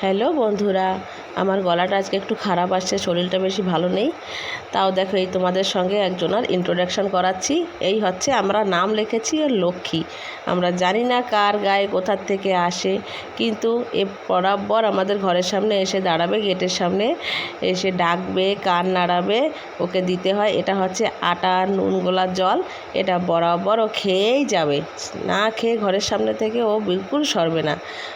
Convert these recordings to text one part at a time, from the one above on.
Hello বন্ধুরা, আমার গলাটা আজকে একটু খারাপ আসছে, শরীরটা বেশি ভালো নেই। তাও দেখো এই তোমাদের সঙ্গে একজনের ইন্ট্রোডাকশন করাচ্ছি। এই হচ্ছে আমরা নাম লিখেছি ওর লক্ষ্মী। আমরা জানি না কার গায়ে কোথার থেকে আসে, কিন্তু এ বরাবর আমাদের ঘরের সামনে এসে দাঁড়াবে, গেটের সামনে এসে ডাকবে, কান নাড়াবে, ওকে দিতে হয়। এটা হচ্ছে আটা নুন গোলার জল। এটা বরাবর ও খেয়েই যাবে, না খেয়ে ঘরের সামনে থেকে ও বিলকুল সরবে না।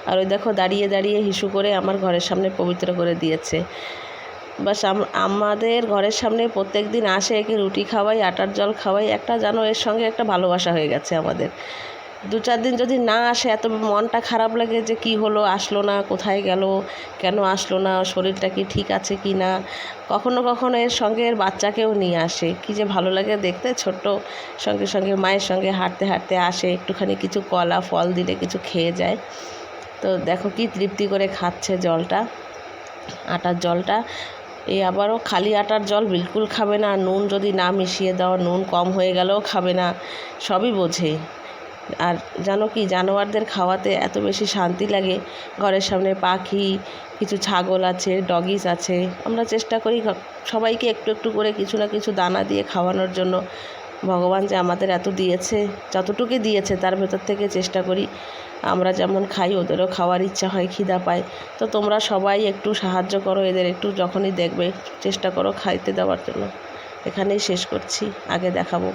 আর ওই দেখো দাঁড়িয়ে দাঁড়িয়ে হিসু করে আমার ঘরের সামনে পবিত্র করে দিয়েছে। বাস আমাদের ঘরের সামনে প্রত্যেক দিন আসে, একে রুটি খাওয়াই, আটার জল খাওয়াই। একটা জানো এর সঙ্গে একটা ভালোবাসা হয়ে গেছে আমাদের। 2-4 দিন যদি না আসে এত মনটা খারাপ লাগে যে কি হলো, আসলো না, কোথায় গেল, কেন আসলো না, শরীরটা কি ঠিক আছে কি না। কখনো কখনো এর সঙ্গে এর বাচ্চাকেও নিয়ে আসে, কি যে ভালো লাগে দেখতে। ছোট্ট সঙ্গে সঙ্গে মায়ের সঙ্গে হাঁটতে হাঁটতে আসে, একটুখানি কিছু কলা ফল দিলে কিছু খেয়ে যায়। তো দেখো কি তৃপ্তি করে খাচ্ছে জলটা, আটার জলটা। এই আবারও খালি আটার জল বিলকুল খাবে না, নুন যদি না মিশিয়ে দাও, নুন কম হয়ে গেলেও খাবে না, সবই বোঝে। আর জানো কি, জানোয়ারদের খাওয়াতে এত বেশি শান্তি লাগে। ঘরের সামনে পাখি, কিছু ছাগল আছে, ডগিস আছে। আমরা চেষ্টা করি সবাইকে একটু একটু করে কিছু না কিছু দানা দিয়ে খাওয়ানোর জন্য। ভগবান যে আমাদের এত দিয়েছে, যতটুকু দিয়েছে তার ভেতর থেকে চেষ্টা করি। আমরা যেমন খাই ওদেরও খাওয়ার ইচ্ছা হয়, খিদা পায়। তো তোমরা সবাই একটু সাহায্য করো এদের, একটু যখনই দেখবে চেষ্টা করো খাইতে দেওয়ার জন্য। এখানেই শেষ করছি, আগে দেখাবো।